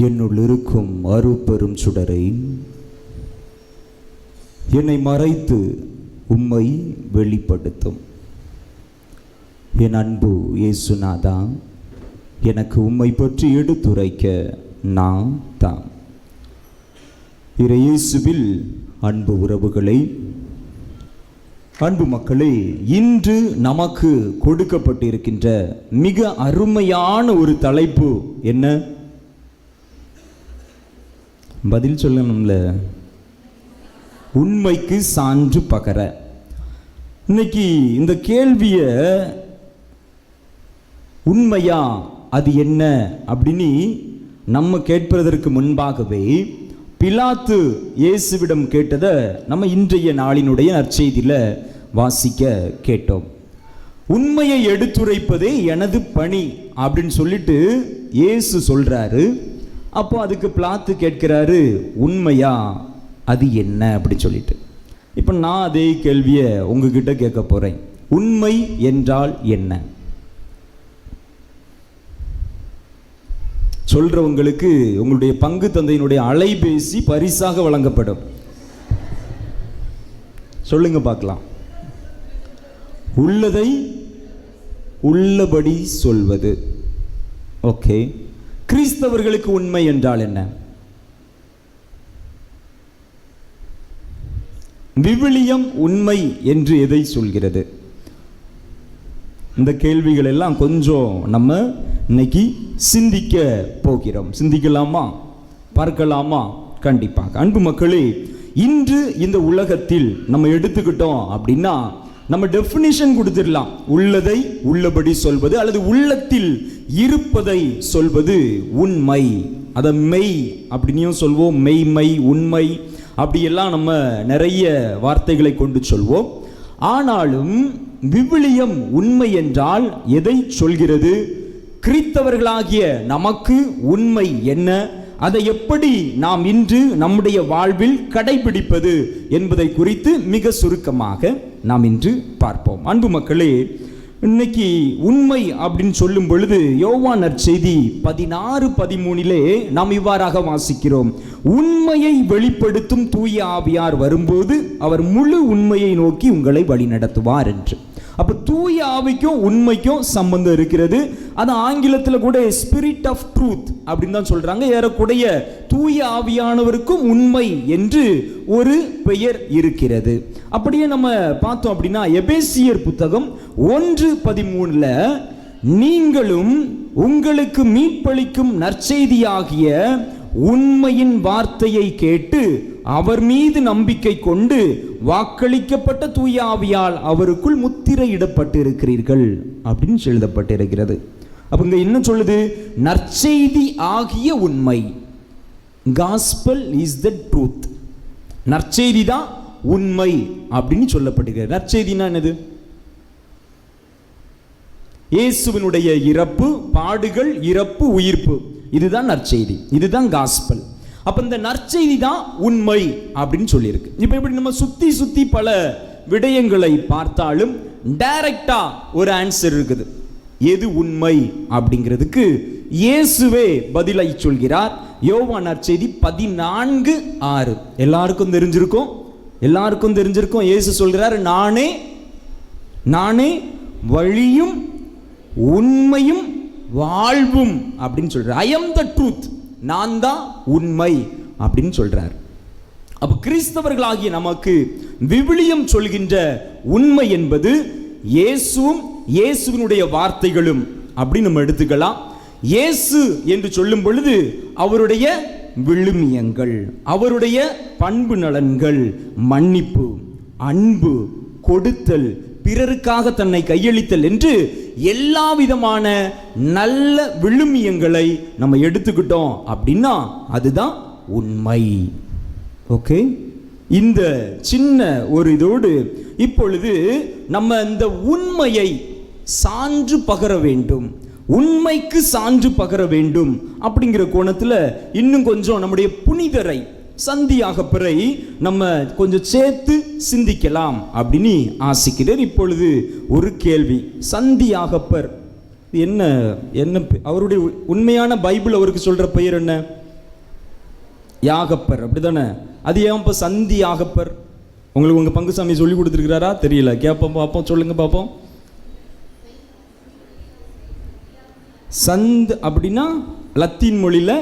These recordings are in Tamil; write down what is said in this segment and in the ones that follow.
என்னுள் இருக்கும் அருட்பெரும் சுடரை என்னை மறைத்து உம்மை வெளிப்படுத்தும். என் அன்பு இயேசுநாதா, எனக்கு உம்மை பற்றி எடுத்துரைக்க நான் தான். இயேசுவில் அன்பு உறவுகளை, அன்பு மக்களே, இன்று நமக்கு கொடுக்கப்பட்டிருக்கின்ற மிக அருமையான ஒரு தலைப்பு என்ன? பதில் சொல்லணும்ல. உண்மைக்கு சான்று பகர. இன்னைக்கு இந்த கேள்விய உண்மையா அது என்ன அப்படின்னு நம்ம கேட்பதற்கு முன்பாகவே பிலாத்து இயேசுவிடம் கேட்டதை நம்ம இன்றைய நாளினுடைய நற்செய்தியில வாசிக்க கேட்டோம். உண்மையை எடுத்துரைப்பதே எனது பணி அப்படின்னு சொல்லிட்டு இயேசு சொல்றாரு. அப்போ அதுக்கு பிலாத்து கேட்கிறாரு, உண்மையா அது என்ன அப்படி சொல்லிட்டு. இப்போ நான் அதே கேள்வியை உங்ககிட்ட கேட்க போறேன். உண்மை என்றால் என்ன? சொல்றவங்களுக்கு உங்களுடைய பங்கு தந்தையினுடைய அலைபேசி பரிசாக வழங்கப்படும். சொல்லுங்க பார்க்கலாம். உள்ளதை உள்ளபடி சொல்வது. ஓகே, கிறிஸ்தவர்களுக்கு உண்மை என்றால் என்ன? விவிலியம் உண்மை என்று எதை சொல்கிறது? இந்த கேள்விகள் எல்லாம் கொஞ்சம் நம்ம இன்னைக்கு சிந்திக்க போகிறோம். சிந்திக்கலாமா? பார்க்கலாமா? கண்டிப்பாக. அன்பு மக்களே, இன்று இந்த உலகத்தில் நம்ம எடுத்துக்கிட்டோம் அப்படின்னா நம்ம டெஃபினிஷன் கொடுத்துடலாம். உள்ளதை உள்ளபடி சொல்வது அல்லது உள்ளத்தில் இருப்பதை சொல்வது உண்மை. அதை மெய் அப்படின்னும் சொல்வோம். மெய்மை, உண்மை, அப்படியெல்லாம் நம்ம நிறைய வார்த்தைகளை கொண்டு சொல்வோம். ஆனாலும் விவிலியம் உண்மை என்றால் எதை சொல்கிறது? கிறிஸ்தவர்களாகிய நமக்கு உண்மை என்ன? அதை எப்படி நாம் இன்று நம்முடைய வாழ்வில் கடைபிடிப்பது என்பதை குறித்து மிக சுருக்கமாக நாம் இன்று பார்ப்போம். அன்பு மக்களே, இன்னைக்கு உண்மை அப்படின்னு சொல்லும் பொழுது யோவான் நற்செய்தி 16:13 நாம் இவ்வாறாக வாசிக்கிறோம். உண்மையை வெளிப்படுத்தும் தூய ஆவியார் வரும்போது அவர் முழு உண்மையை நோக்கி உங்களை வழிநடத்துவார் என்று. அப்ப தூய ஆவிக்கும் உண்மைக்கும் சம்பந்தம் இருக்கிறது. அது ஆங்கிலத்தில் கூட ஸ்பிரிட் ஆஃப் ட்ரூத் அப்படின்னு தான் சொல்றாங்க. ஏறக்குடைய தூய ஆவியானவருக்கும் உண்மை என்று ஒரு பெயர் இருக்கிறது. அப்படியே நம்ம பார்த்தோம் அப்படின்னா எபேசியர் புத்தகம் 1:13 நீங்களும் உங்களுக்கு மீட்பளிக்கும் நற்செய்தியாகிய உண்மையின் வார்த்தையை கேட்டு அவர் மீது நம்பிக்கை கொண்டு வாக்களிக்கப்பட்ட தூய ஆவியால் அவருக்குள் முத்திரையிடப்பட்டு இருக்கிறீர்கள் அப்படின்னு எழுதப்பட்டிருக்கிறது. அப்ப இங்க என்ன சொல்லுது? நற்செய்தி ஆகிய உண்மை. Gospel is the truth. நற்செய்தி தான் உண்மை அப்படின்னு சொல்லப்பட்டிருக்கிறது. நற்செய்தினா என்னது? இயேசுவினுடைய இறப்பு, பாடுகள், இறப்பு, உயிர்ப்பு, இதுதான் நற்செய்தி, இதுதான் காஸ்பல். அப்ப இந்த நற்செய்தி தான் உண்மை அப்படின்னு சொல்லியிருக்கு. இப்ப இப்படி நம்ம சுத்தி சுத்தி பல விடயங்களை பார்த்தாலும் டைரக்டா ஒரு ஆன்சர் இருக்குது. எது உண்மை அப்படிங்கிறதுக்கு இயேசுவே பதிலை சொல்கிறார். யோவான் நற்செய்தி 14:6 எல்லாருக்கும் தெரிஞ்சிருக்கும். இயேசு சொல்கிறார், நானே வழியும் உண்மையும் வாழ்வும் அப்படின்னு சொல்றார். ஐ அம் த ட்ரூத், நான் தான் உண்மை அப்படின்னு சொல்றார். அப்ப கிறிஸ்தவர்களாகிய நமக்கு விவிலியம் சொல்கின்ற உண்மை என்பது இயேசுவும் இயேசுவினுடைய வார்த்தைகளும் அப்படி நம்ம எடுத்துக்கலாம். இயேசு என்று சொல்லும் பொழுது அவருடைய விழுமியங்கள், அவருடைய பண்பு நலன்கள், மன்னிப்பு, அன்பு, கொடுத்தல், பிறருக்காக தன்னை கையளித்தல் என்று எல்லா விதமான நல்ல விழுமியங்களை நம்ம எடுத்துக்கிட்டோம் அப்படின்னா அதுதான் உண்மை. ஓகே, இந்த சின்ன ஒரு இதோடு இப்பொழுது நம்ம இந்த உண்மையை சான்று பகர வேண்டும், உண்மைக்கு சான்று பகர வேண்டும் அப்படிங்கிற கோணத்தில் இன்னும் கொஞ்சம் நம்முடைய புனிதரை சந்தியாகப்பரை நம்ம கொஞ்சம் சேர்த்து சிந்திக்கலாம் அப்படின்னு ஆசிக்கிறேன். இப்பொழுது ஒரு கேள்வி. சந்தியாகப்பர் என்ன அவருடைய உண்மையான பைபிள் அவருக்கு சொல்ற பெயர் என்ன? யாகப்பர், அப்படிதானே? அது ஏன் இப்போ சந்தி யாகப்பர்? உங்களுக்கு உங்க பங்குசாமி சொல்லி கொடுத்துருக்கிறாரா தெரியல, கேட்போம் பார்ப்போம், சொல்லுங்க பார்ப்போம். சந்த் அப்படின்னா லத்தீன் மொழியில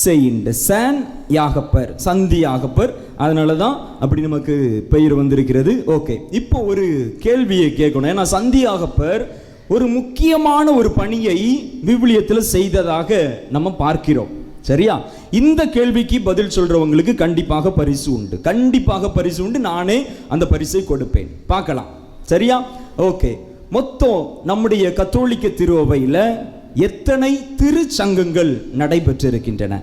செயின்ட், சான் யாகப்பர், சந்தி யாகப்பர், அதனால தான் அப்படி நமக்கு பெயர் வந்திருக்கிறது. ஓகே, இப்போ ஒரு கேள்வியை கேட்கணும். ஏன்னா சந்தி யாகப்பர் ஒரு முக்கியமான ஒரு பணியை விவிலியத்தில் செய்ததாக நம்ம பார்க்கிறோம். சரியா? இந்த கேள்விக்கு பதில் சொல்றவங்களுக்கு கண்டிப்பாக பரிசு உண்டு, கண்டிப்பாக பரிசு உண்டு. நானே அந்த பரிசை கொடுப்பேன், பார்க்கலாம். சரியா? ஓகே, மொத்தம் நம்முடைய கத்தோலிக்க திருஅவையில் எத்தனை திருச்சங்கங்கள் நடைபெற்றிருக்கின்றன?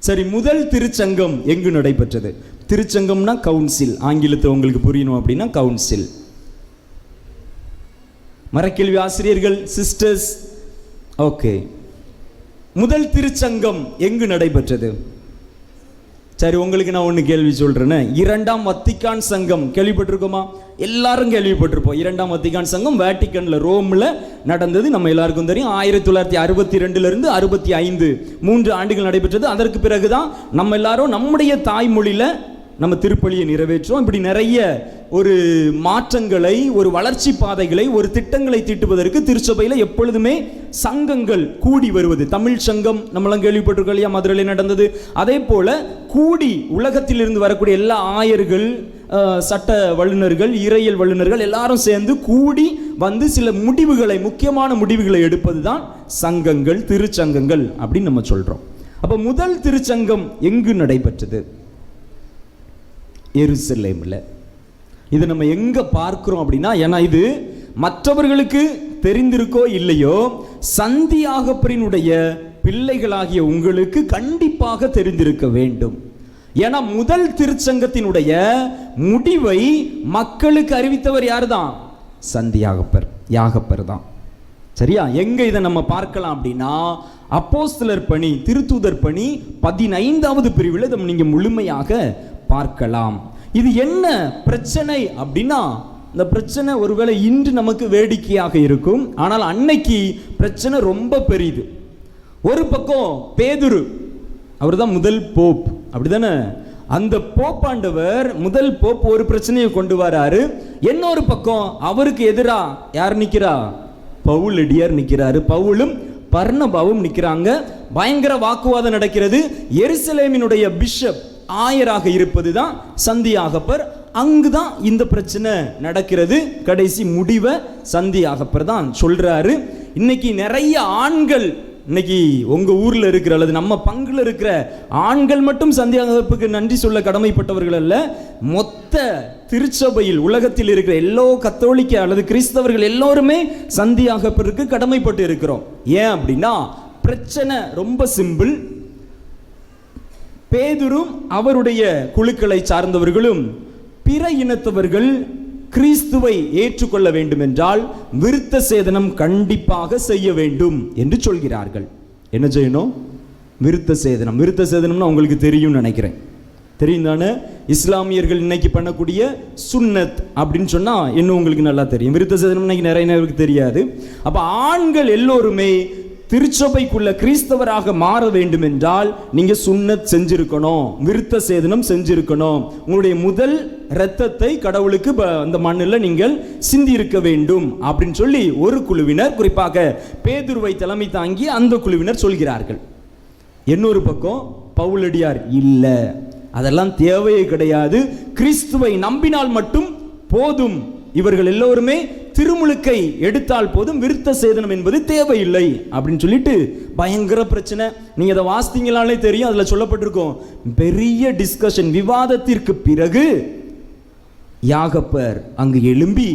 சரி, முதல் திருச்சங்கம் எங்கு நடைபெற்றது? திருச்சங்கம்னா கவுன்சில், ஆங்கிலத்தை உங்களுக்கு புரியணும் அப்படின்னா கவுன்சில். மரக்கேள்வி ஆசிரியர்கள், சிஸ்டர்ஸ், ஓகே, முதல் திருச்சங்கம் எங்கு நடைபெற்றது? சரி, உங்களுக்கு நான் ஒன்று கேள்வி சொல்றேன்னு. இரண்டாம் வத்திக்கான் சங்கம் கேள்விப்பட்டிருக்கோமா? எல்லாரும் கேள்விப்பட்டிருப்போம். இரண்டாம் வத்திக்கான் சங்கம் வேட்டிக்கன்ல, ரோம்ல நடந்தது, நம்ம எல்லாருக்கும் தெரியும். 1962 இருந்து 65 3 ஆண்டுகள் நடைபெற்றது. அதற்கு பிறகுதான் நம்ம எல்லாரும் நம்முடைய தாய்மொழியில நம்ம திருப்பலியை நிறைவேற்றோம். இப்படி நிறைய ஒரு மாற்றங்களை, ஒரு வளர்ச்சி பாதைகளை, ஒரு திட்டங்களை தீட்டுவதற்கு திருச்சபையில் எப்பொழுதுமே சங்கங்கள் கூடி வருவது. தமிழ் சங்கம் நம்மளாம் கேள்விப்பட்டிருக்கோம் இல்லையா, மதுரையில் நடந்தது. அதே போல கூடி உலகத்தில் இருந்து வரக்கூடிய எல்லா ஆயர்கள், சட்ட வல்லுநர்கள், இறையியல் வல்லுநர்கள் எல்லாரும் சேர்ந்து கூடி வந்து சில முடிவுகளை, முக்கியமான முடிவுகளை எடுப்பது தான் சங்கங்கள், திருச்சங்கங்கள் அப்படின்னு நம்ம சொல்றோம். அப்ப முதல் திருச்சங்கம் எங்கு நடைபெற்றது? எருசலேம்ல. இது நம்ம எங்க பார்க்கிறோம் அப்படின்னா, ஏன்னா இது மற்றவர்களுக்கு தெரிந்திருக்கோ இல்லையோ, சந்தி யாகப்பரினுடைய பிள்ளைகளாகிய உங்களுக்கு கண்டிப்பாக தெரிந்திருக்க வேண்டும். ஏன்னா முதல் திருச்சங்கத்தினுடைய முடிவை மக்களுக்கு அறிவித்தவர் யாரு தான்? சந்தி யாகப்பர், யாகப்பர் தான். சரியா? எங்க இதை நம்ம பார்க்கலாம் அப்படின்னா, அப்போஸ்தலர் பணி, திருத்தூதர் பணி 15வது பிரிவில் இதை நீங்க முழுமையாக பார்க்கலாம். இது என்ன பிரச்சனை அப்படின்னா, இந்த பிரச்சனை ஒருவேளை இன்று நமக்கு வேடிக்கையாக இருக்கும், ஆனால் அன்னைக்கு பிரச்சனை ரொம்ப பெரியது. ஒரு பக்கம் பேதுரு, அவர் தான் முதல் போப், அப்படிதானே? அந்த போப்பாண்டவர், முதல் போப், ஒரு பிரச்சனையை கொண்டு வராரு. இன்னொரு பக்கம் அவருக்கு எதிரா யார் நிக்கிறா? பவுலடியார் நிக்கிறாரு. பவுலும் பர்னபாவும் நிக்கிறாங்க. பயங்கர வாக்குவாதம் நடக்கிறது. எருசலேமினுடைய பிஷப், ஆயராக இருப்பது தான் சந்தி யாகப்பர். அங்குதான் இந்த பிரச்சனை நடக்கிறது. கடைசி முடிவை சந்தி யாகப்பர் தான் சொல்றாரு. இன்னைக்கு நிறைய ஆண்கள், இன்னைக்கு உங்க ஊர்ல இருக்கிற அல்லது நம்ம பங்குல இருக்கிற ஆண்கள் மட்டும் சந்தி யாகப்பருக்கு நன்றி சொல்ல கடமைப்பட்டவர்கள் அல்ல. மொத்த திருச்சபையில் உலகத்தில் இருக்கிற எல்லோ கத்தோலிக்க அல்லது கிறிஸ்தவர்கள் எல்லோருமே சந்தி யாகப்பருக்கு கடமைப்பட்டு இருக்கிறோம். ஏன் அப்படின்னா பிரச்சனை ரொம்ப சிம்பிள். பேதுரும் அவருடைய குழுக்களை சார்ந்தவர்களும் பிற இனத்தவர்கள் கிறிஸ்துவை ஏற்றுக்கொள்ள வேண்டும் என்றால் விருத்த சேதனம் கண்டிப்பாக செய்ய வேண்டும் என்று சொல்கிறார்கள். என்ன செய்யணும்? விருத்த சேதனம். விருத்த சேதனம்னா உங்களுக்கு தெரியும் நினைக்கிறேன், தெரியும் தானே? இஸ்லாமியர்கள் இன்னைக்கு பண்ணக்கூடிய சுன்னத் அப்படின்னு சொன்னா இன்னும் உங்களுக்கு நல்லா தெரியும். விருத்த சேதனம் இன்னைக்கு நிறைய பேருக்கு தெரியாது. அப்ப ஆண்கள் எல்லோருமே திருச்சபைக்குள்ள கிறிஸ்தவராக மாற வேண்டும் என்றால் நீங்க சுன்னத் செஞ்சிருக்கணும், விருத்த சேதனம் செஞ்சிருக்கணும். உங்களுடைய முதல் இரத்தத்தை கடவுளுக்கு அந்த மண்ணில் நீங்கள் சிந்தி இருக்க வேண்டும் அப்படின்னு சொல்லி ஒரு குழுவினர், குறிப்பாக பேதுருவை தலைமை தாங்கி அந்த குழுவினர் சொல்கிறார்கள். இன்னொரு பக்கம் பவுலடியார், இல்ல அதெல்லாம் தேவையே கிடையாது, கிறிஸ்துவை நம்பினால் மட்டும் போதும், இவர்கள் எல்லோருமே திருமுழுக்கை எடுத்தால் போதும், விருத்த சேதனம் என்பது தேவையில்லை அப்படின்னு சொல்லிட்டு பயங்கர பிரச்சனை. நீங்க அதை வாசித்தீங்களாலே தெரியும், அதுல சொல்லப்பட்டிருக்கும். பெரிய டிஸ்கஷன், விவாதத்திற்கு பிறகு யாகப்பர் அங்கு எழும்பி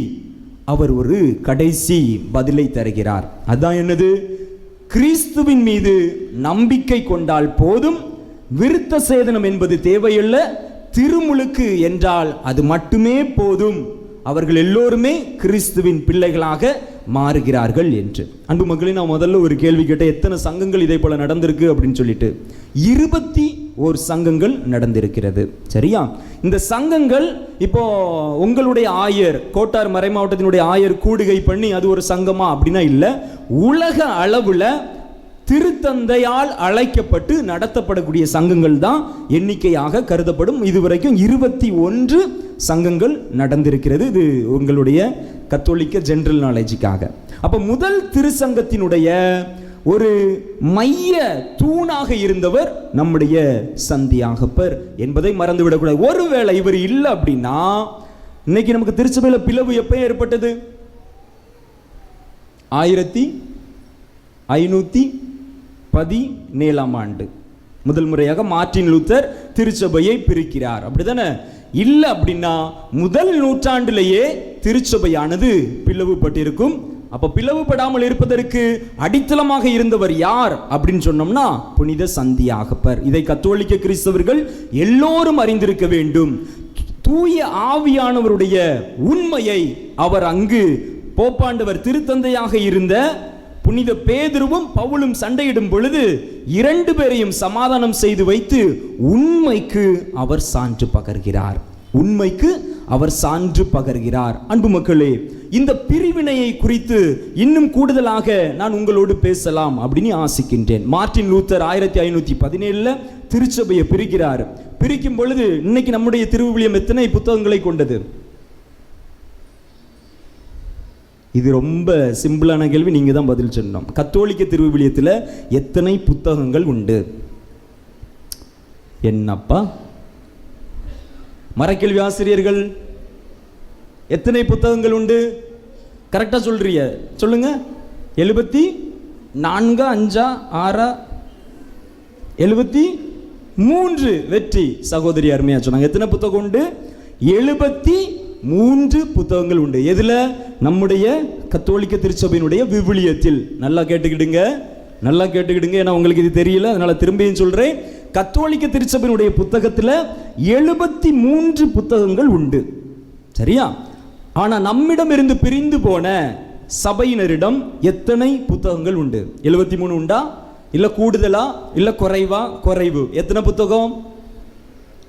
அவர் ஒரு கடைசி பதிலை தருகிறார். அதான் என்னது? கிறிஸ்துவின் மீது நம்பிக்கை கொண்டால் போதும், விருத்த சேதனம் என்பது தேவையில்லை, திருமுழுக்கு என்றால் அது மட்டுமே போதும், அவர்கள் எல்லோருமே கிறிஸ்துவின் பிள்ளைகளாக மாறுகிறார்கள் என்று. அன்பு மக்களே, நான் முதல்ல ஒரு கேள்வி கேட்டேன், எத்தனை சங்கங்கள் இதே போல நடந்திருக்கு அப்படின்னு சொல்லிட்டு. 21 சங்கங்கள் நடந்திருக்கிறது. சரியா? இந்த சங்கங்கள் இப்போ உங்களுடைய ஆயர், கோட்டார் மறை மாவட்டத்தினுடைய ஆயர் கூடுகை பண்ணி அது ஒரு சங்கமா அப்படின்னா இல்லை. உலக அளவில் திருத்தந்தையால் அழைக்கப்பட்டு நடத்தப்படக்கூடிய சங்கங்கள் தான் எண்ணிக்கையாக கருதப்படும். இதுவரைக்கும் 21 சங்கங்கள் நடந்திருக்கிறது. இது உங்களுடைய கத்தோலிக்க ஜெனரல் நாலேஜுக்காக. அப்ப முதல் திருச்சங்கத்தினுடைய ஒரு மைய தூணாக இருந்தவர் நம்முடைய சந்தியாகப்பர் என்பதை மறந்துவிடக்கூடாது. ஒருவேளை இவர் இல்லை அப்படின்னா இன்னைக்கு நமக்கு திருச்சபையில பிளவு எப்ப ஏற்பட்டது? 1517 ஆண்டு முதல் முறையாக மார்ட்டின் லூத்தர் திருச்சபையை பிரிக்கிறார். அப்படிதானே? இல்லை அப்படின்னா முதல் நூற்றாண்டிலேயே திருச்சபையானது பிளவுபட்டிருக்கும். அப்ப பிளவுபடாமல் இருப்பதற்கு அடித்தளமாக இருந்தவர் யார் அப்படின்னு சொன்னோம்னா புனித சந்தியாகப்பர். இதை கத்தோலிக்க கிறிஸ்தவர்கள் எல்லோரும் அறிந்திருக்க வேண்டும். தூய ஆவியானவருடைய உண்மையை அவர் அங்கு போப்பாண்டவர் திருத்தந்தையாக இருந்த புனித பேதுருவும் பவுலும் சண்டையிடும் பொழுது 2 பேரையும் சமாதானம் செய்து வைத்து உண்மைக்கு அவர் சான்று பகர்கிறார். உண்மைக்கு அவர் சான்று பகர்கிறார். அன்பு மக்களே, இந்த பிரிவினையை குறித்து இன்னும் கூடுதலாக நான் உங்களோடு பேசலாம் அப்படின்னு ஆசிக்கின்றேன். மார்ட்டின் லூத்தர் 1517 திருச்சபையை பிரிக்கிறார். பிரிக்கும் பொழுது இன்னைக்கு நம்முடைய திருவிவிலியம் எத்தனை புத்தகங்களை கொண்டது? இது ரொம்ப சிம்பிளான கேள்வி, நீங்க தான் பதில் சொல்லணும். கத்தோலிக்க திருவிவிலியத்தில் எத்தனை புத்தகங்கள் உண்டு? என்னப்பா மரக்கேள்வி ஆசிரியர்கள், எத்தனை புத்தகங்கள் உண்டு? கரெக்டா சொல்றீங்க, சொல்லுங்க. 74, 5, 6, 73. வெற்றி சகோதரி அருமையா சொன்னாங்க. எத்தனை புத்தகம் உண்டு? 73 புத்தகங்கள் உண்டு. எதுல? நம்முடைய கத்தோலிக்க திருச்சபையினுடைய விவிலியத்தில். நல்லா கேட்டுக்கிடுங்க, நல்லா கேட்டுக்கிடுங்க. ஏன்னா உங்களுக்கு இது தெரியல, அதனால திரும்பியும் சொல்றேன். கத்தோலிக்க திருச்சபையினுடைய புத்தகத்தில் 73 புத்தகங்கள் உண்டு. சரியா? ஆனா நம்மிடம் இருந்து பிரிந்து போன சபையினரிடம் எத்தனை புத்தகங்கள் உண்டு? 73 உண்டா? இல்ல கூடுதலா? இல்ல குறைவா? குறைவு. எத்தனை புத்தகம்?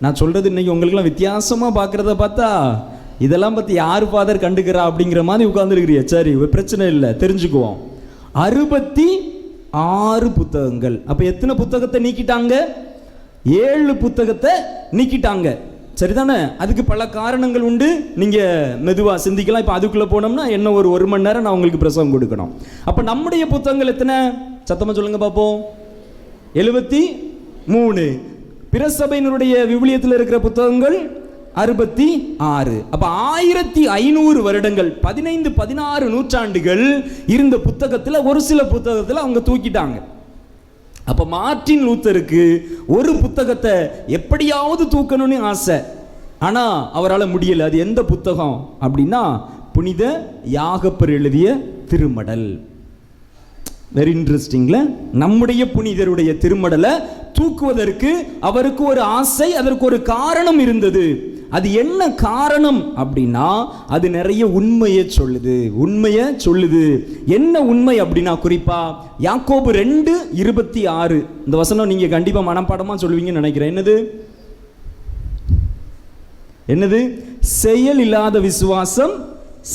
நான் சொல்றது இன்னைக்கு உங்களுக்குலாம் வித்தியாசமா பார்க்கறத பார்த்தா இதெல்லாம் பத்தி யாரு ஃபாதர் கண்டுக்கிறா அப்படிங்கிற மாதிரி உட்கார்ந்துருக்கிறிய. சரி, பிரச்சனை இல்லை, தெரிஞ்சுக்குவோம். 66 புத்தகங்கள். அப்ப எத்தனை புத்தகத்தை நீக்கிட்டாங்க? 7 புத்தகத்தை நீக்கிட்டாங்க. சரிதானே? அதுக்கு பல காரணங்கள் உண்டு, நீங்க மெதுவா சிந்திக்கலாம். இப்ப அதுக்குள்ள போனோம்னா என்ன ஒரு 1 மணி நேரம் நான் உங்களுக்கு பிரசவம் கொடுக்கணும். அப்ப நம்முடைய புத்தகங்கள் எத்தனை? சத்தமா சொல்லுங்க பாப்போம். 73. பிற சபையினுடைய விவிலியத்தில் இருக்கிற புத்தகங்கள் 66. அப்ப 1500 வருடங்கள், 15-16 நூற்றாண்டுகள் இருந்த புத்தகத்துல ஒரு சில புத்தகத்துல அவங்க தூக்கிட்டாங்க. அப்ப மார்ட்டின் லூத்தருக்கு ஒரு புத்தகத்தை எப்படியாவது தூக்கணும்னு ஆசை. ஆனா அவரால் முடியல. அது எந்த புத்தகம் அப்படின்னா புனித யாகப்பர் எழுதிய திருமடல். வெரி இன்ட்ரெஸ்டிங்ல, நம்முடைய புனிதருடைய திருமடலை தூக்குவதற்கு அவருக்கு ஒரு ஆசை, அதற்கு ஒரு காரணம் இருந்தது. அது என்ன காரணம் அப்படின்னா அது நிறைய உண்மையை சொல்லுது. என்ன உண்மை அப்படின்னா குறிப்பா யாக்கோபு 2:26 இந்த வசனம் நீங்க கண்டிப்பா மனப்பாடமா சொல்லுவீங்கன்னு நினைக்கிறேன். என்னது? செயல் இல்லாத விசுவாசம்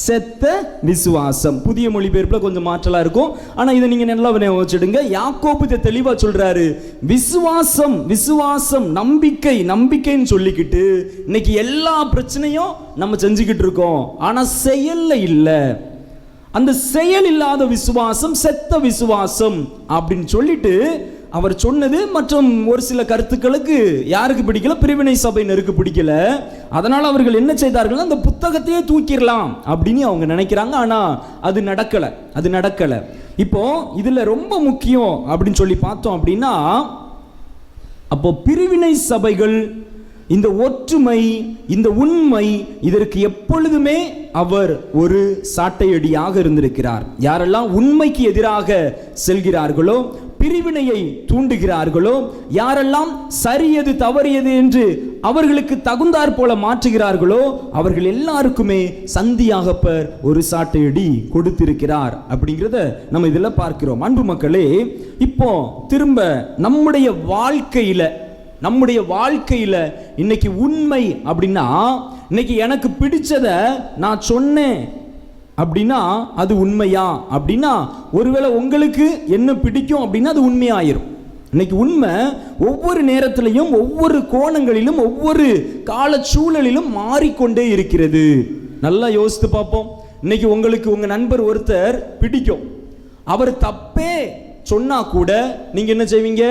செத்த விசுவாசம். புதிய மொழிபெயர்ப்புல கொஞ்சம் மாற்றலா இருக்கும், ஆனா இதை நீங்க நல்லா வச்சுடுங்க. யாக்கோபு இதை தெளிவா சொல்றாரு. விசுவாசம் நம்பிக்கைன்னு சொல்லிக்கிட்டு இன்னைக்கு எல்லா பிரச்சனையும் நம்ம செஞ்சுக்கிட்டு இருக்கோம். ஆனா செயல்ல இல்ல. அந்த செயல் இல்லாத விசுவாசம் செத்த விசுவாசம் அப்படின்னு சொல்லிட்டு அவர் சொன்னது. மற்றும் ஒரு சில கருத்துக்களுக்கு யாருக்கு பிடிக்கல? பிரிவினை சபையினருக்கு பிடிக்கல. அதனால அவர்கள் என்ன செய்தார்கள்? அந்த புத்தகத்தையே தூக்கிடலாம் அப்படின்னு அவங்க நினைக்கிறாங்க. ஆனா அது நடக்கல. இப்போ இதுல ரொம்ப முக்கியம் அப்படின்னு சொல்லி பார்த்தோம் அப்படின்னா, அப்போ பிரிவினை சபைகள் இந்த ஒற்றுமை, இந்த உண்மை, இதற்கு எப்பொழுதுமே அவர் ஒரு சாட்டையடியாக இருந்திருக்கிறார். யாரெல்லாம் உண்மைக்கு எதிராக செல்கிறார்களோ, பிரிவினையை தூண்டுகிறார்களோ, யாரெல்லாம் சரியது தவறியது என்று அவர்களுக்கு தகுந்தாற் போல மாற்றுகிறார்களோ, அவர்கள் எல்லாருக்குமே சந்தியாகப்பர் ஒரு சாட்டையடி கொடுத்திருக்கிறார் அப்படிங்கிறத நம்ம இதில் பார்க்கிறோம். அன்பு மக்களே, இப்போ திரும்ப நம்முடைய வாழ்க்கையில இன்னைக்கு உண்மை அப்படின்னா, இன்னைக்கு எனக்கு பிடிச்சதை நான் சொன்னேன், அப்படின்னா அது உண்மையா அப்படின்னா, ஒருவேளை உங்களுக்கு என்ன பிடிக்கும் அப்படின்னா அது உண்மையாயிரும். இன்னைக்கு உண்மை ஒவ்வொரு நேரத்திலையும் ஒவ்வொரு கோணங்களிலும் ஒவ்வொரு கால சூழலிலும் மாறிக்கொண்டே இருக்கிறது. நல்லா யோசித்து பார்ப்போம். இன்னைக்கு உங்களுக்கு உங்க நண்பர் ஒருத்தர் பிடிக்கும், அவர் தப்பே சொன்னா கூட நீங்க என்ன செய்வீங்க?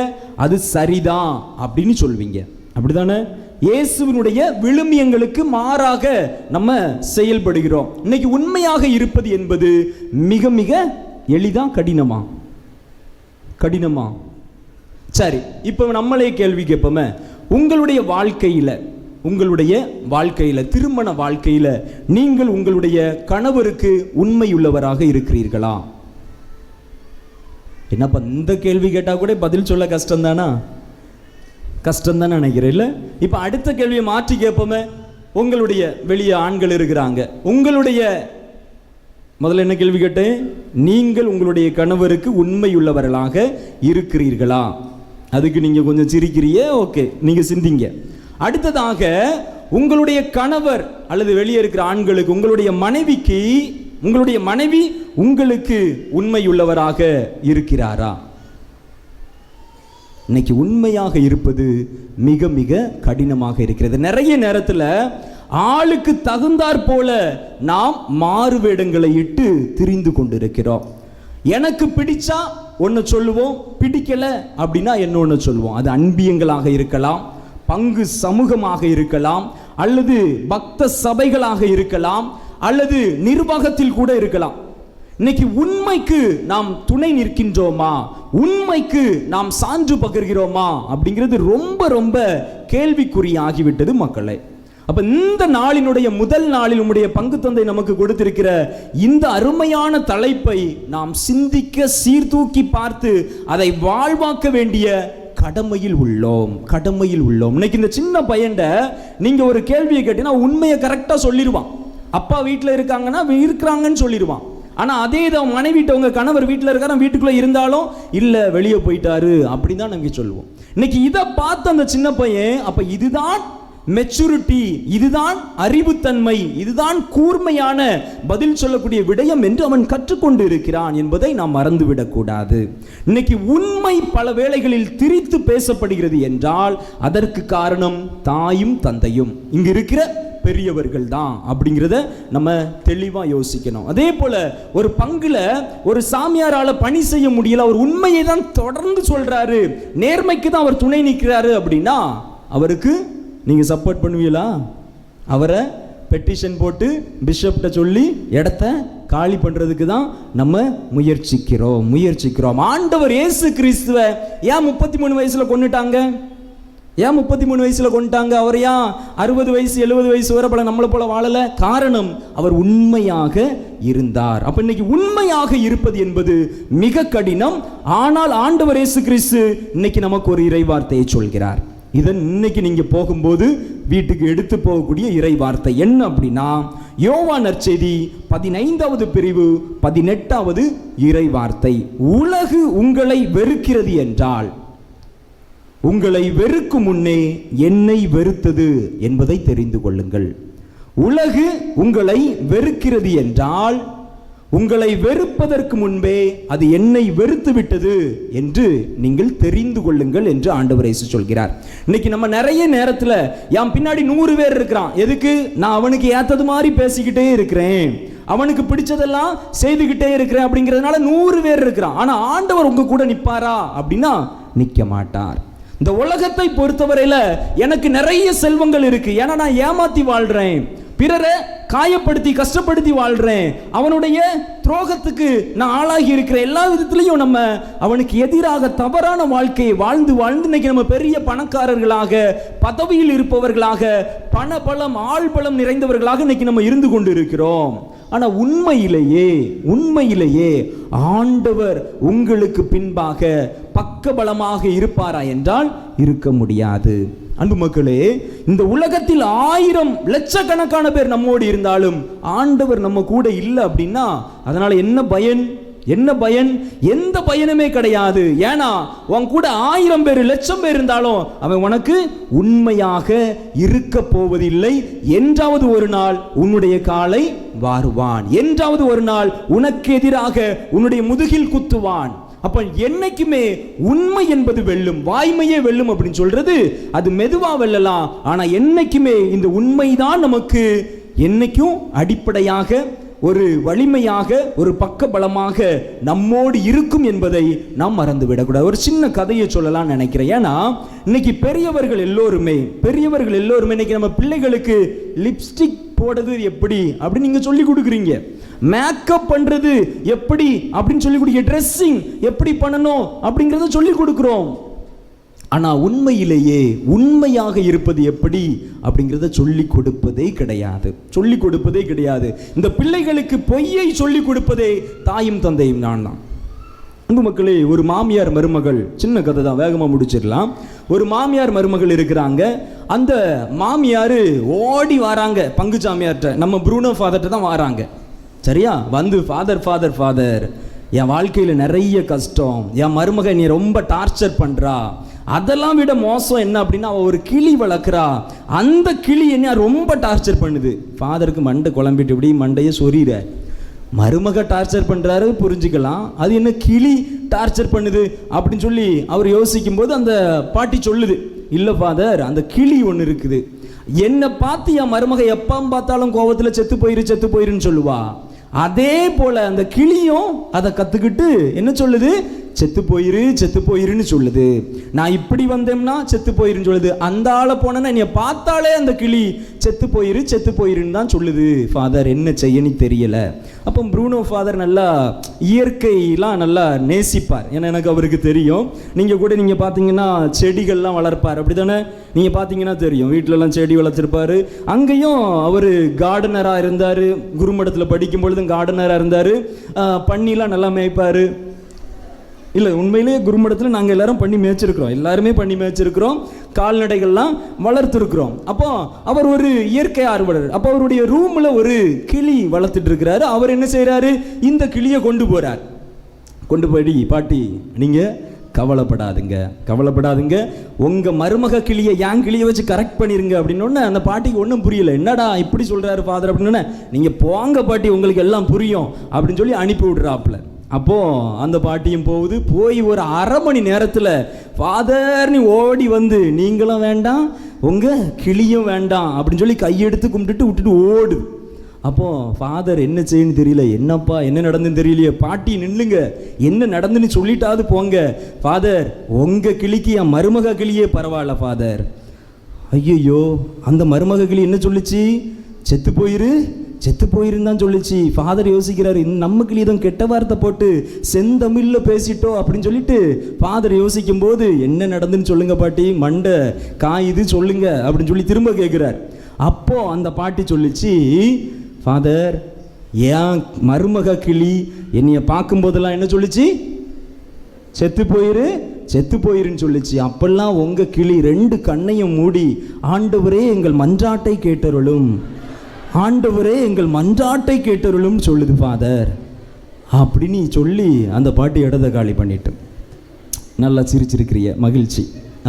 அது சரிதான் அப்படின்னு சொல்வீங்க. அப்படிதானே? இயேசுவினுடைய விழுமியங்களுக்கு மாறாக நம்ம செயல்படுகிறோம். இன்னைக்கு உண்மையாக இருப்பது என்பது மிக மிக எளிதா கடினமா? கடினமா? சரி, இப்போ நம்மளே கேள்வி கேட்போமே, உங்களுடைய வாழ்க்கையில திருமண வாழ்க்கையில நீங்கள் உங்களுடைய கணவருக்கு உண்மையுள்ளவராக இருக்கிறீர்களா? என்னப்பா இந்த கேள்வி கேட்டா கூட பதில் சொல்ல கஷ்டம் தானா? கஷ்டம் தான் நினைக்கிறேன் இல்ல? இப்ப அடுத்த கேள்வியை மாற்றி கேட்போமே, உங்களுடைய வெளியே ஆண்கள் இருக்கிறாங்க, உங்களுடைய முதல்ல என்ன கேள்வி கேட்டேன்? நீங்கள் உங்களுடைய கணவருக்கு உண்மையுள்ளவர்களாக இருக்கிறீர்களா? அதுக்கு நீங்க கொஞ்சம் சிரிக்கிறீங்க, ஓகே, நீங்க சிந்திங்க. அடுத்ததாக, உங்களுடைய கணவர் அல்லது வெளியே இருக்கிற ஆண்களுக்கு, உங்களுடைய மனைவி உங்களுக்கு உண்மையுள்ளவராக இருக்கிறாரா? இன்னைக்கு உண்மையாக இருப்பது மிக மிக கடினமாக இருக்கிறது. நிறைய நேரத்தில் ஆளுக்கு தகுந்தாற் போல நாம் மாறு வேடங்களை இட்டு திரிந்து கொண்டிருக்கிறோம். எனக்கு பிடிச்சா ஒன்று சொல்லுவோம், பிடிக்கல அப்படின்னா இன்னொன்று சொல்லுவோம். அது அன்பியங்களாக இருக்கலாம், பங்கு சமூகமாக இருக்கலாம், அல்லது பக்த சபைகளாக இருக்கலாம், அல்லது நிர்வாகத்தில் கூட இருக்கலாம். இன்னைக்கு உண்மைக்கு நாம் துணை நிற்கின்றோமா? உண்மைக்கு நாம் சான்று பகிர்கிறோமா? அப்படிங்கிறது ரொம்ப ரொம்ப கேள்விக்குறியாகிவிட்டது மக்களே. அப்ப இந்த நாளினுடைய முதல் நாளில் உம்முடைய பங்கு தந்தை நமக்கு கொடுத்திருக்கிற இந்த அருமையான தலைப்பை நாம் சிந்திக்க, சீர்தூக்கி பார்த்து அதை வாழ்வாக்க வேண்டிய கடமையில் உள்ளோம். இன்னைக்கு இந்த சின்ன பையன்ட நீங்க ஒரு கேள்வியை கேட்டீங்கன்னா உண்மையை கரெக்டா சொல்லிடுவான். அப்பா வீட்டில் இருக்காங்கன்னா இருக்கிறாங்கன்னு சொல்லிடுவான். ஆனா அதே தான் மனைவிட்ட உங்க கணவர் வீட்டில் இருக்காரு, வீட்டுக்குள்ள இருந்தாலும் இல்ல வெளியே போயிட்டாரு அப்படின்னு தான் நாங்க சொல்லுவோம். இன்னைக்கு இதை பார்த்த அந்த சின்ன பையன், அப்ப இதுதான் மெச்சூரிட்டி, இதுதான் அறிவுத்தன்மை, இதுதான் கூர்மையான பதில் சொல்லக்கூடிய விடயம் என்று அவன் கற்றுக்கொண்டு இருக்கிறான் என்பதை நாம் மறந்துவிடக் கூடாது. இன்னைக்கு உண்மை பல வேளைகளில் திரித்து பேசப்படுகிறது என்றால் அதற்கு காரணம் தாயும் தந்தையும், இங்கு இருக்கிற பெரியவர்கள் தான் அப்படிங்கிறத நம்ம தெளிவா யோசிக்கணும். அதே போல ஒரு பங்குல ஒரு சாமியாரால பணி செய்ய முடியல, அவர் உண்மையை தான் தொடர்ந்து சொல்றாரு, நேர்மைக்கு தான் அவர் துணை நிற்கிறாரு அப்படின்னா அவருக்கு நீங்க சப்போர்ட் பண்ணுவீங்களா? அவரை பெட்டிஷன் போட்டு பிஷப்ட சொல்லி இடத்த காலி பண்றதுக்கு தான் நம்ம முயற்சிக்கிறோம். ஆண்டவர் இயேசு கிறிஸ்துவை ஏன் 33 வயசுல கொன்னுட்டாங்க? ஏன் 33 வயசுல கொண்டுட்டாங்க? அவர் ஏன் 60 வயசு 70 வயசு வரை பல நம்மளை போல வாழல? காரணம், அவர் உண்மையாக இருந்தார். அப்ப இன்னைக்கு உண்மையாக இருப்பது என்பது மிக கடினம். ஆனால் ஆண்டவர் இயேசு கிறிஸ்து இன்னைக்கு நமக்கு ஒரு இறை வார்த்தையை சொல்கிறார். இதன் இன்னைக்கு நீங்க போகும்போது வீட்டுக்கு எடுத்து போகக்கூடிய இறை வார்த்தை என்ன அப்படின்னா, யோவான் நற்செய்தி 15வது பிரிவு 18வது இறை வார்த்தை. உலகு உங்களை வெறுக்கிறது என்றால் உங்களை வெறுக்கும் முன்னே என்னை வெறுத்தது என்பதை தெரிந்து கொள்ளுங்கள். உலகு உங்களை வெறுக்கிறது என்றால் உங்களை வெறுப்பதற்கு முன்பே அது என்னை வெறுத்து விட்டது என்று நீங்கள் தெரிந்து கொள்ளுங்கள் என்று ஆண்டவர் இயேசு சொல்கிறார். இன்னைக்கு நம்ம நிறைய நேரத்தில் என் பின்னாடி 100 பேர் இருக்கிறான், எதுக்கு? நான் அவனுக்கு ஏத்தது மாதிரி பேசிக்கிட்டே இருக்கிறேன், அவனுக்கு பிடிச்சதெல்லாம் செய்துகிட்டே இருக்கிறேன் அப்படிங்கிறதுனால 100 பேர் இருக்கிறான். ஆனா ஆண்டவர் உங்க கூட நிற்பாரா அப்படின்னா நிற்க மாட்டார். இந்த உலகத்தை பொறுத்தவரையில எனக்கு நிறைய செல்வங்கள் இருக்கு, ஏன்னா நான் ஏமாத்தி வாழ்றேன், பிறரை காயப்படுத்தி கஷ்டப்படுத்தி வாழ்றேன், அவனுடைய துரோகத்துக்கு நான் ஆளாகி இருக்கிற எல்லா விதத்திலையும் நம்ம அவனுக்கு எதிராக தவறான வாழ்க்கையை வாழ்ந்து இன்னைக்கு நம்ம பெரிய பணக்காரர்களாக, பதவியில் இருப்பவர்களாக, பணபலம் ஆள்பலம் நிறைந்தவர்களாக இன்னைக்கு நம்ம இருந்து கொண்டு இருக்கிறோம். ஆனா உண்மையிலேயே ஆண்டவர் உங்களுக்கு பின்பாக பக்கபலமாக இருப்பாரா என்றால் இருக்க முடியாது. அன்பு மக்களே, இந்த உலகத்தில் 1000 லட்சக்கணக்கான பேர் நம்மோடு இருந்தாலும் ஆண்டவர் நம்ம கூட இல்லை அப்படின்னா அதனால என்ன பயன்? என்ன பயன்? எந்த பயனுமே கிடையாது. ஏன்னா உன் கூட 1000 பேர் 1,00,000 பேர் இருந்தாலும் அவன் உனக்கு உண்மையாக இருக்க போவதில்லை. என்றாவது ஒரு நாள் உன்னுடைய காலை வாருவான், என்றாவது ஒரு நாள் உனக்கு எதிராக உன்னுடைய முதுகில் குத்துவான். அப்ப என்னைக்குமே உண்மை என்பது வெல்லும், வாய்மையே வெல்லும் அப்படின்னு சொல்றது அது மெதுவா வெல்லலாம். ஆனா என்னைக்குமே இந்த உண்மைதான் நமக்கு என்னைக்கும் அடிப்படையாக, ஒரு வலிமையாக, ஒரு பக்க பலமாக நம்மோடு இருக்கும் என்பதை நாம் மறந்து விடக்கூடாது. ஒரு சின்ன கதையை சொல்லலாம் நினைக்கிறேன். ஏன்னா இன்னைக்கு பெரியவர்கள் எல்லோருமே இன்னைக்கு நம்ம பிள்ளைகளுக்கு லிப்ஸ்டிக் போடுறது எப்படி அப்படின்னு நீங்க சொல்லி கொடுக்குறீங்க, மேக்கப் பண்றது எப்படி அப்படின்னு சொல்லி கொடுக்க, ட்ரெஸ்ஸிங் எப்படி பண்ணணும் அப்படிங்கறத சொல்லி கொடுக்கிறோம். ஆனா உண்மையிலேயே உண்மையாக இருப்பது எப்படி அப்படிங்கிறத சொல்லிக் கொடுப்பதே கிடையாது. இந்த பிள்ளைகளுக்கு பொய்யை சொல்லிக் கொடுப்பதே தாயும் தந்தையும் நான் தான். அன்பு மக்களே, ஒரு மாமியார் மருமகள், சின்ன கதை தான், வேகமாக முடிச்சிடலாம். ஒரு மாமியார் மருமகள் இருக்கிறாங்க. அந்த மாமியார் ஓடி வராங்க பங்குச்சாமியார்கிட்ட, நம்ம ப்ரூனோ ஃபாதர்கிட்ட தான் வராங்க. சரியா? வந்து ஃபாதர் என் வாழ்க்கையில் நிறைய கஷ்டம், என் மருமக நீ ரொம்ப டார்ச்சர் பண்ணுறா, அதெல்லாம் விட மோசம் என்ன அப்படின்னா அவள் ஒரு கிளி வளர்க்குறா, அந்த கிளி என்ன ரொம்ப டார்ச்சர் பண்ணுது. ஃபாதருக்கு மண்டை குழம்பிட்டு இப்படி மண்டையை சொறிற, மருமக டார்ச்சர் பண்ணுறாரு புரிஞ்சுக்கலாம், அது என்ன கிளி டார்ச்சர் பண்ணுது அப்படின்னு சொல்லி அவர் யோசிக்கும் போது அந்த பாட்டி சொல்லுது, இல்லை ஃபாதர், அந்த கிளி ஒன்று இருக்குது, என்னை பார்த்து என் மருமக எப்போ பார்த்தாலும் கோவத்தில் செத்து போயிருன்னு சொல்லுவா, அதே போல அந்த கிளியும் அதை கற்றுக்கிட்டு என்ன சொல்லுது, செத்து போயிருன்னு சொல்லுது. நான் இப்படி வந்தேன்னா செத்து போயிருன்னு சொல்லுது, அந்த ஆளை போனேன்னா என்னை பார்த்தாலே அந்த கிளி செத்து போயிருன்னு தான் சொல்லுது. ஃபாதர் என்ன செய்யன்னு தெரியல. அப்போ ப்ரூனோ ஃபாதர் நல்லா இயற்கையெல்லாம் நல்லா நேசிப்பார். ஏன்னா எனக்கு அவருக்கு தெரியும். நீங்கள் கூட நீங்கள் பார்த்தீங்கன்னா செடிகள்லாம் வளர்ப்பார், அப்படி தானே? நீங்கள் பார்த்தீங்கன்னா தெரியும், வீட்டிலலாம் செடி வளர்த்துருப்பார். அங்கேயும் அவர் கார்டனராக இருந்தார், குருமடத்தில் படிக்கும் பொழுதும் கார்டனராக இருந்தார். பன்னிலாம் நல்லா மேய்ப்பார். இல்லை, உண்மையிலேயே குருமடத்தில் நாங்கள் எல்லாரும் எல்லாருமே பண்ணி மேய்ச்சிருக்கிறோம், கால்நடைகள்லாம் வளர்த்துருக்கிறோம். அப்போ அவர் ஒரு இயற்கை ஆர்வலர். அப்போ அவருடைய ரூமில் ஒரு கிளி வளர்த்துட்டு இருக்கிறாரு. அவர் என்ன செய்கிறாரு, இந்த கிளியை கொண்டு போய் பாட்டி நீங்கள் கவலைப்படாதுங்க, உங்கள் மருமக கிளியை என் கிளியை வச்சு கரெக்ட் பண்ணிருங்க அப்படின்னு. அந்த பாட்டிக்கு ஒன்றும் புரியல, என்னடா இப்படி சொல்கிறாரு ஃபாதர் அப்படின்னு. நீங்கள் போங்க பாட்டி, உங்களுக்கு எல்லாம் புரியும் அப்படின்னு சொல்லி அனுப்பி விடுறாப்புல. அப்போது அந்த பாட்டியும் போய் ஒரு 1/2 மணி நேரத்தில் ஃபாதர் நீ ஓடி வந்து, நீங்களும் வேண்டாம் உங்கள் கிளியும் வேண்டாம் அப்படின்னு சொல்லி கையெடுத்து கும்பிட்டுட்டு விட்டுட்டு ஓடு. அப்போது ஃபாதர் என்ன செய்யணும்னு தெரியல, என்னப்பா என்ன நடந்துன்னு தெரியலையே, பாட்டி நில்லுங்க, என்ன நடந்துன்னு சொல்லிட்டாவது போங்க. ஃபாதர் உங்கள் கிளிக்கு என் மருமக கிளியே பரவாயில்ல ஃபாதர். ஐயோ, அந்த மருமக கிளி என்ன சொல்லிச்சு, செத்து போயிருன்னு தான் சொல்லிச்சு. ஃபாதர் யோசிக்கிறாரு, நம்ம கிளியதும் கெட்ட வார்த்தை போட்டு செந்தமிழ்ல பேசிட்டோ அப்படின்னு சொல்லிட்டு ஃபாதர் யோசிக்கும் போது, என்ன நடந்துன்னு சொல்லுங்க பாட்டி, மண்டை காயுது சொல்லுங்க அப்படின்னு சொல்லி திரும்ப கேட்குறார். அப்போ அந்த பாட்டி சொல்லிச்சு, ஃபாதர் ஏன் மருமக கிளி என்னைய பார்க்கும்போதெல்லாம் என்ன சொல்லிச்சு, செத்து போயிருன்னு சொல்லிச்சு. அப்பெல்லாம் உங்க கிளி 2 கண்ணையும் மூடி, ஆண்டவரே எங்கள் மன்றாட்டை கேட்டருளும் சொல்லுது ஃபாதர் அப்படின்னு சொல்லி அந்த பாட்டி இடத்தை காலி பண்ணிட்டு நல்லா சிரிச்சிருக்கிறிய, மகிழ்ச்சி.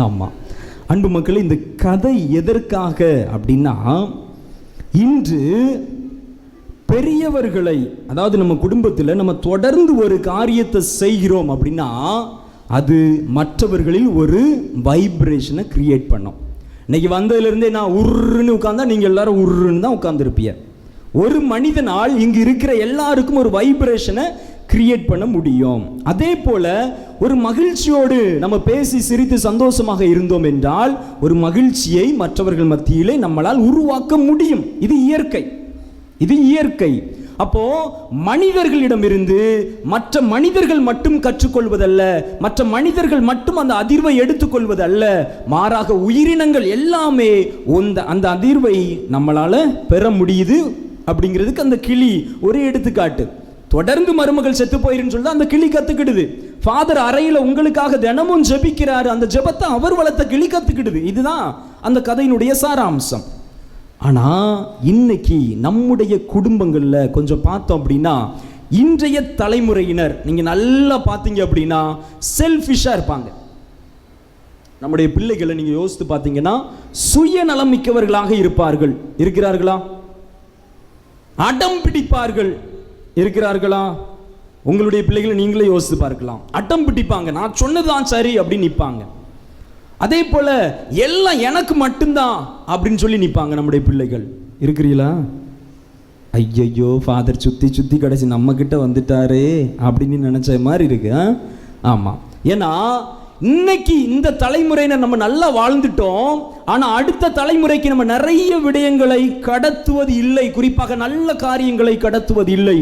ஆமாம் அன்பு மக்களே, இந்த கதை எதற்காக அப்படின்னா, இன்று பெரியவர்களை, அதாவது நம்ம குடும்பத்தில் நம்ம தொடர்ந்து ஒரு காரியத்தை செய்கிறோம் அப்படின்னா அது மற்றவர்களில் ஒரு வைப்ரேஷனை கிரியேட் பண்ணும். இன்னைக்கு வந்ததுலேருந்தே நான் உருன்னு உட்கார்ந்தா நீங்கள் எல்லாரும் உருன்னு தான் உட்கார்ந்துருப்பீங்க. ஒரு மனிதனால் இங்கு இருக்கிற எல்லாருக்கும் ஒரு வைப்ரேஷனை கிரியேட் பண்ண முடியும். அதே போல ஒரு மகிழ்ச்சியோடு நம்ம பேசி சிரித்து சந்தோஷமாக இருந்தோம் என்றால் ஒரு மகிழ்ச்சியை மற்றவர்கள் மத்தியிலே நம்மளால் உருவாக்க முடியும். இது இயற்கை. அப்போ மனிதர்களிடமிருந்து மற்ற மனிதர்கள் மட்டும் கற்றுக்கொள்வதல்ல, மற்ற மனிதர்கள் மட்டும் அந்த அதிர்வை எடுத்துக்கொள்வதல்ல, மாறாக உயிரினங்கள் எல்லாமே அந்த அதிர்வை நம்மளால பெற முடியுது அப்படிங்கிறதுக்கு அந்த கிளி ஒரு எடுத்துக்காட்டு. தொடர்ந்து மருமகள் செத்து போயிருன்னு சொல்லி அந்த கிளி கத்துக்கிடுது. ஃபாதர் அறையில உங்களுக்காக தினமும் ஜெபிக்கிறாரு, அந்த ஜெபத்தை அவர் வளர்த்த கிளி கத்துக்கிடுது. இதுதான் அந்த கதையினுடைய சாராம்சம். ஆனால் இன்னைக்கு நம்முடைய குடும்பங்களில் கொஞ்சம் பார்த்தோம் அப்படின்னா இன்றைய தலைமுறையினர் நீங்க நல்லா பார்த்தீங்க அப்படின்னா செல்ஃபிஷா இருப்பாங்க. நம்முடைய பிள்ளைகளை நீங்க யோசித்து பார்த்தீங்கன்னா சுயநலம் மிக்கவர்களாக இருப்பார்கள். இருக்கிறார்களா? அடம் பிடிப்பார்கள். இருக்கிறார்களா? உங்களுடைய பிள்ளைகளை நீங்களே யோசித்து பார்க்கலாம். அடம் பிடிப்பாங்க, நான் சொன்னதுதான் சரி அப்படின்னு நிற்பாங்க. அதே போல எல்லாம் எனக்கு மட்டும்தான் அப்படின்னு சொல்லி நிற்பாங்க நம்முடைய பிள்ளைகள். இருக்கிறீங்களா? ஐயையோ, ஃபாதர் சுற்றி சுற்றி கடைசி நம்ம கிட்ட வந்துட்டாரே அப்படின்னு நினைச்ச மாதிரி இருக்கு. ஆமாம், ஏன்னா இன்னைக்கு இந்த தலைமுறையினர் நம்ம நல்லா வாழ்ந்துட்டோம். ஆனால் அடுத்த தலைமுறைக்கு நம்ம நிறைய விடயங்களை கடத்துவது இல்லை. குறிப்பாக நல்ல காரியங்களை கடத்துவது இல்லை.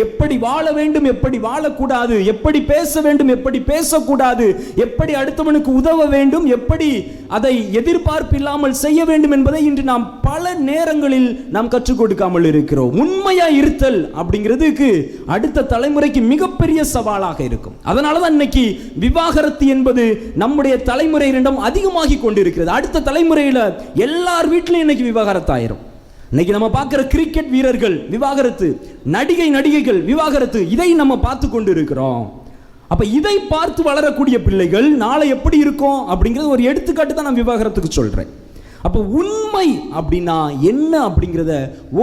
எப்படி வாழ வேண்டும், எப்படி வாழக்கூடாது, எப்படி பேச வேண்டும், எப்படி பேசக்கூடாது, எப்படி அடுத்தவனுக்கு உதவ வேண்டும், எப்படி அதை எதிர்பார்ப்பு இல்லாமல் செய்ய வேண்டும் என்பதை இன்று நாம் பல நேரங்களில் நாம் கற்றுக் கொடுக்காமல் இருக்கிறோம். உண்மையா இருத்தல் அப்படிங்கிறதுக்கு அடுத்த தலைமுறைக்கு மிகப்பெரிய சவாலாக இருக்கும். அதனால தான் இன்னைக்கு விவாகரத்து என்பது நம்முடைய தலைமுறையிடம் அதிகமாகி கொண்டிருக்கிறது. அடுத்த தலைமுறையில் எல்லார் வீட்டிலும் இன்னைக்கு விவாகரத்து ஆயிரும். இன்னைக்கு நம்ம பார்க்கிற கிரிக்கெட் வீரர்கள் விவாகரத்து, நடிகைகள் விவாகரத்து, இதை நம்ம பார்த்து கொண்டு இருக்கிறோம். அப்ப இதை பார்த்து வளரக்கூடிய பிள்ளைகள் நாளை எப்படி இருக்கும் அப்படிங்கிறது ஒரு எடுத்துக்காட்டு தான் நான் விவாகரத்துக்கு சொல்றேன். அப்ப உண்மை அப்படின்னா என்ன அப்படிங்கிறத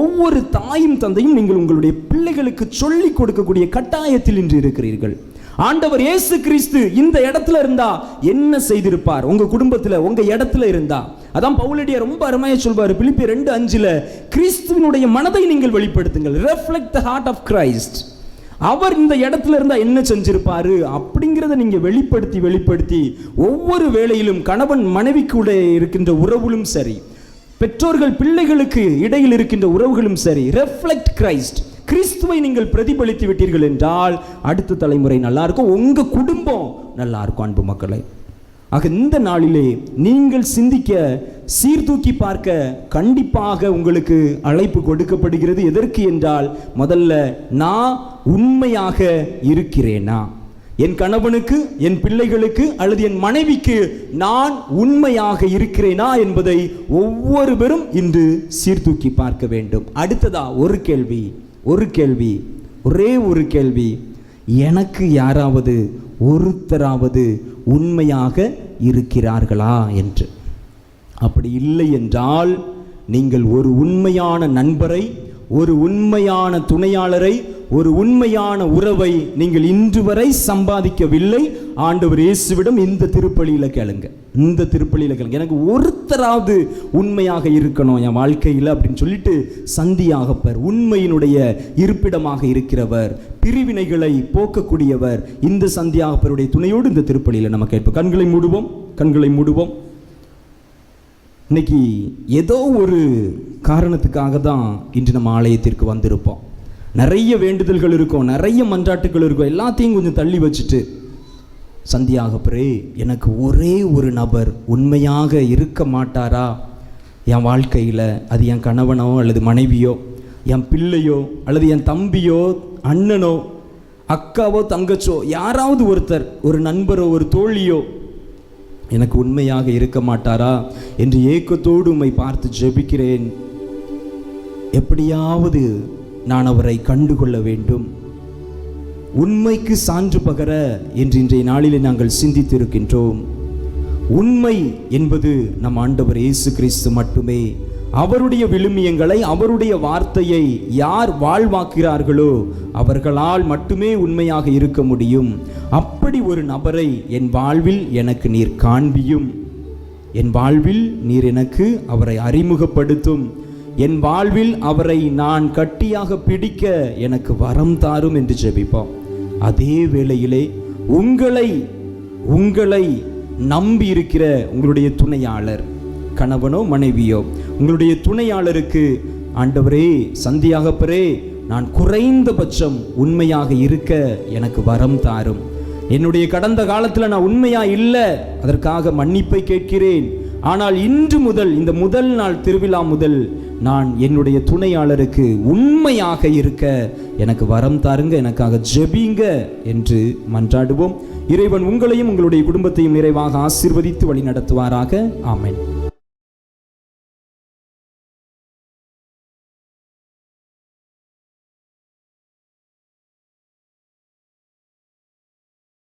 ஒவ்வொரு தாயும் தந்தையும் நீங்கள் உங்களுடைய பிள்ளைகளுக்கு சொல்லிக் கொடுக்கக்கூடிய கட்டாயத்தில் இன்று இருக்கிறீர்கள். ஆண்டவர் இயேசு கிறிஸ்து இந்த இடத்துல இருந்தா என்ன செய்திருப்பார்? உங்க குடும்பத்துல உங்க இடத்துல இருந்தா, அதான் பவுலடியார் ரொம்ப அருமையா சொல்வார் பிலிப்பியர் 2:5, கிறிஸ்துவினுடைய மனதை நீங்கள் வெளிப்படுத்துங்கள். Reflect the heart of Christ. அவர் இந்த இடத்துல இருந்தா என்ன செஞ்சிருப்பாரு அப்படிங்கிறத நீங்க வெளிப்படுத்தி ஒவ்வொரு வேளையிலும் கணவன் மனைவிக்கு இருக்கின்ற உறவுகளும் சரி, பெற்றோர்கள் பிள்ளைகளுக்கு இடையில் இருக்கின்ற உறவுகளும் சரி, ரெஃப்ளெக்ட் கிரைஸ்ட், கிறிஸ்துவை நீங்கள் பிரதிபலித்து விட்டீர்கள் என்றால் அடுத்த தலைமுறை நல்லா இருக்கும், உங்க குடும்பம் நல்லா இருக்கும். அன்பு மக்களை, ஆக இந்த நாளிலே நீங்கள் சிந்திக்க, சீர்தூக்கி பார்க்க கண்டிப்பாக உங்களுக்கு அழைப்பு கொடுக்கப்படுகிறது. எதற்கு என்றால், முதல்ல நான் உண்மையாக இருக்கிறேனா, என் கணவனுக்கு, என் பிள்ளைகளுக்கு அல்லது என் மனைவிக்கு நான் உண்மையாக இருக்கிறேனா என்பதை ஒவ்வொருவரும் இன்று சீர்தூக்கி பார்க்க வேண்டும். அடுத்ததா ஒரு கேள்வி, ஒரே ஒரு கேள்வி, எனக்கு யாராவது ஒருத்தராவது உண்மையாக இருக்கிறார்களா என்று. அப்படி இல்லை என்றால் நீங்கள் ஒரு உண்மையான நண்பரை, ஒரு உண்மையான துணையாளரை, ஒரு உண்மையான உறவை நீங்கள் இன்று வரை சம்பாதிக்கவில்லை. ஆண்டவர் இயேசுவிடம் இந்த திருப்பலியில கேளுங்க, எனக்கு ஒருத்தராவது உண்மையாக இருக்கணும் என் வாழ்க்கையில் அப்படின்னு சொல்லிட்டு சந்தியாகப்பர், உண்மையினுடைய இருப்பிடமாக இருக்கிறவர், பிரிவினைகளை போக்கக்கூடியவர், இந்த சந்தியாகப்பருடைய துணையோடு இந்த திருப்பலியில நம்ம கேட்போம். கண்களை மூடுவோம். இன்னைக்கு ஏதோ ஒரு காரணத்துக்காக தான் இன்று நம்ம ஆலயத்திற்கு வந்திருப்போம். நிறைய வேண்டுதல்கள் இருக்கும், நிறைய மன்றாட்டுகள் இருக்கும். எல்லாத்தையும் கொஞ்சம் தள்ளி வச்சுட்டு, சந்தியாகப்பரே, எனக்கு ஒரே ஒரு நபர் உண்மையாக இருக்க மாட்டாரா என் வாழ்க்கையில்? அது என் கணவனோ அல்லது மனைவியோ, என் பிள்ளையோ அல்லது என் தம்பியோ அண்ணனோ அக்காவோ தங்கச்சோ, யாராவது ஒருத்தர், ஒரு நண்பரோ ஒரு தோழியோ எனக்கு உண்மையாக இருக்க மாட்டாரா என்று ஏக்கத்தோடு உம்மை பார்த்து ஜெபிக்கிறேன். எப்படியாவது நான் அவரை கண்டுகொள்ள வேண்டும். உண்மைக்கு சான்று பகர என்று இன்றைய நாளிலே நாங்கள் சிந்தித்திருக்கின்றோம். உண்மை என்பது நம் ஆண்டவர் இயேசு கிறிஸ்து மட்டுமே. அவருடைய விழுமியங்களை, அவருடைய வார்த்தையை யார் வாழ்வாக்குகிறார்களோ அவர்களால் மட்டுமே உண்மையாக இருக்க முடியும். அப்படி ஒரு நபரை என் வாழ்வில் எனக்கு நீர் காண்பியும், என் வாழ்வில் நீர் எனக்கு அவரை அறிமுகப்படுத்தும், என் வாழ்வில் அவரை நான் கட்டியாக பிடிக்க எனக்கு வரம் தாரும் என்று ஜெபிப்போம். அதே வேளையிலே உங்களை நம்பி இருக்கிற உங்களுடைய துணையாளர், கணவனோ மனைவியோ, உங்களுடைய துணையாளருக்கு, ஆண்டவரே, சந்தியாகப்பரே, நான் குறைந்தபட்சம் உண்மையாக இருக்க எனக்கு வரம் தாரும். என்னுடைய கடந்த காலத்தில் நான் உண்மையா இல்லை, அதற்காக மன்னிப்பை கேட்கிறேன். ஆனால் இன்று முதல், இந்த முதல் நாள் திருவிழா முதல், நான் என்னுடைய துணையாளருக்கு உண்மையாக இருக்க எனக்கு வரம் தாருங்க, எனக்காக ஜெபிங்க என்று மன்றாடுவோம். இறைவன் உங்களையும் உங்களுடைய குடும்பத்தையும் நிறைவாக ஆசீர்வதித்து வழி நடத்துவாராக. ஆமென்.